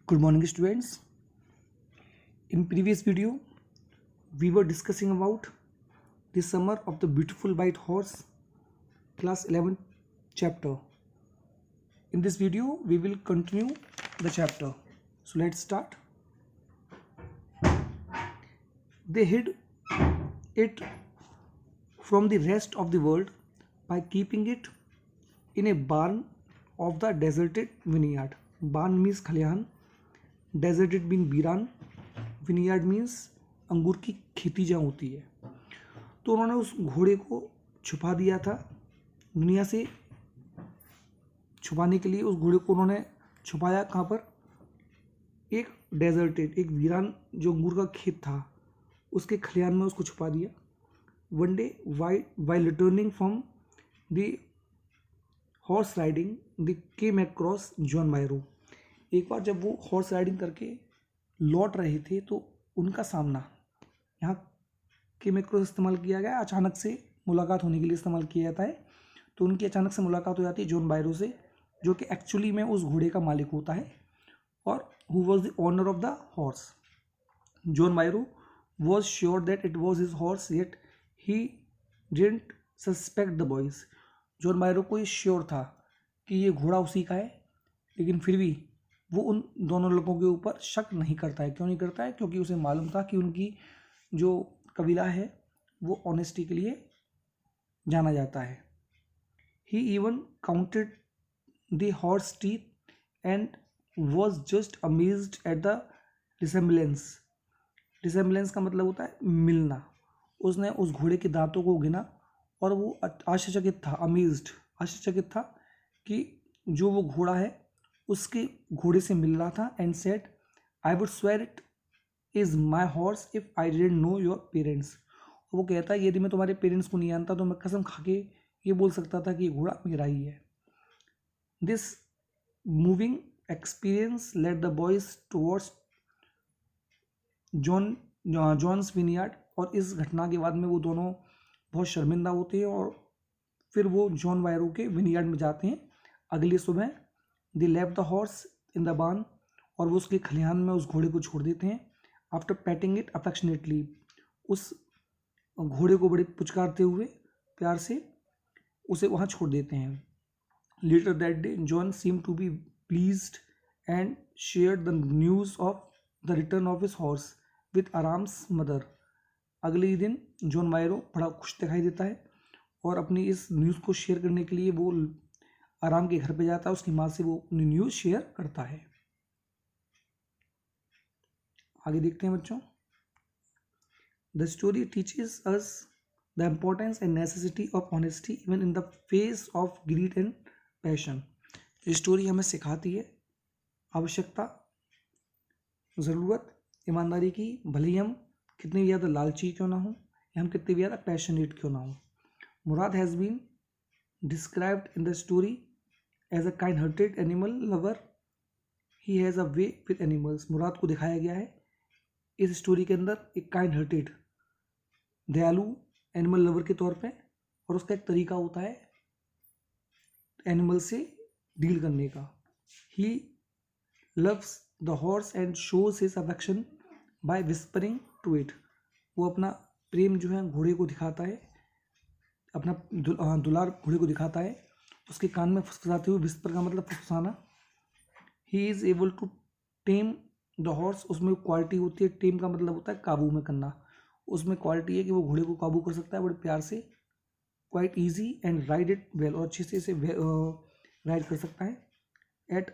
Good morning, students. In previous video, we were discussing about the summer of the beautiful white horse, class 11 chapter. In this video, we will continue the chapter. So let's start. They hid it from the rest of the world by keeping it in a barn of the deserted vineyard. Barn means खलिहान, deserted mean वीरान, विनियार्ड means अंगूर की खेती जहाँ होती है। तो उन्होंने उस घोड़े को छुपा दिया था दुनिया से। छुपाने के लिए उस घोड़े को उन्होंने छुपाया कहाँ पर? एक डेजर्टेड, एक वीरान जो अंगूर का खेत था उसके खलिहान में उसको छुपा दिया। One day while returning from the horse riding they came across John Miro. एक बार जब वो हॉर्स राइडिंग करके लौट रहे थे तो उनका सामना, यहाँ केम अक्रॉस इस्तेमाल किया गया, अचानक से मुलाकात होने के लिए इस्तेमाल किया जाता है। तो उनकी अचानक से मुलाकात हो जाती है जॉन बायरो से, जो कि एक्चुअली में उस घोड़े का मालिक होता है और who was the owner of the horse. John Byro was sure that it was his horse yet he didn't suspect the boys. John Byro को ये श्योर था कि ये घोड़ा उसी का है, लेकिन फिर भी वो उन दोनों लोगों के ऊपर शक नहीं करता है। क्यों नहीं करता है? क्योंकि उसे मालूम था कि उनकी जो कबीला है वो ऑनेस्टी के लिए जाना जाता है। He even counted the horse teeth and was just amazed at the resemblance. Resemblance का मतलब होता है मिलना। उसने उस घोड़े के दांतों को गिना और वो आश्चर्यचकित था, अमेज्ड, आश्चर्यचकित था कि जो वो घोड़ा है उसके घोड़े से मिल रहा था। And said I would swear it is my horse if I didn't know your parents. वो कहता है यदि मैं तुम्हारे पेरेंट्स को नहीं जानता तो मैं कसम खा के ये बोल सकता था कि ये घोड़ा मेरा ही है। This moving experience led the boys towards John's vineyard. और इस घटना के बाद में वो दोनों बहुत शर्मिंदा होते हैं और फिर वो जॉन वायरो के विनियार्ड में जाते हैं। अगली सुबह they left the horse in the barn, और वो उसके खलिहान में उस घोड़े को छोड़ देते हैं। आफ्टर पैटिंग इट अफेक्शनेटली, उस घोड़े को बड़े पुचकारते हुए प्यार से उसे वहाँ छोड़ देते हैं। Later that day John seem to be pleased and share the news of the return of his horse with Aram's mother. अगले ही दिन जॉन मायरो बड़ा खुश दिखाई देता है और अपनी इस न्यूज़ को शेयर करने के लिए वो आराम के घर पे जाता है। उसकी माँ से वो अपनी न्यूज़ शेयर करता है। आगे देखते हैं बच्चों। The story teaches us the importance and necessity of honesty even in the face of grid and passion. ये स्टोरी हमें सिखाती है आवश्यकता, ज़रूरत ईमानदारी की, भले ही हम कितने भी ज़्यादा लालची क्यों ना हो या हम कितने भी ज़्यादा पैशनेट क्यों ना हो। Mourad has been described in the story as a kind hearted animal lover. He has a way with animals. Mourad को दिखाया गया है इस स्टोरी के अंदर एक काइंड हार्टेड, दयालु एनिमल लवर के तौर पे, और उसका एक तरीका होता है एनिमल से डील करने का। He loves the horse and shows his affection by whispering to it. वो अपना प्रेम जो है घोड़े को दिखाता है, अपना दुलार घोड़े को दिखाता है, उसके कान में फुसफुसाते हुए। विस्पर का मतलब फुसफुसाना। He is able to tame the horse. उसमें क्वालिटी होती है, टेम का मतलब होता है काबू में करना। उसमें क्वालिटी है कि वो घोड़े को काबू कर सकता है बड़े प्यार से, quite easy, and ride it well, और अच्छे से इसे राइड कर सकता है। At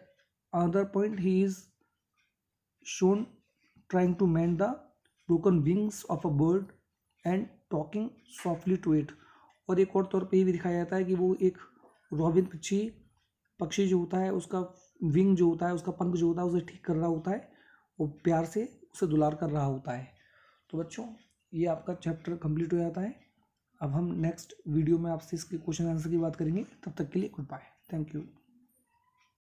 another point he is shown trying to mend the broken wings of a bird and talking softly to it. और एक और तौर पे ये भी दिखाया जाता है कि वो एक रॉबिन पक्षी जो होता है उसका विंग जो होता है, उसका पंख जो होता है, उसे ठीक कर रहा होता है, वो प्यार से उसे दुलार कर रहा होता है। तो बच्चों ये आपका चैप्टर कंप्लीट हो जाता है। अब हम नेक्स्ट वीडियो में आपसे इसके क्वेश्चन आंसर की बात करेंगे। तब तक के लिए गुड बाय, थैंक यू।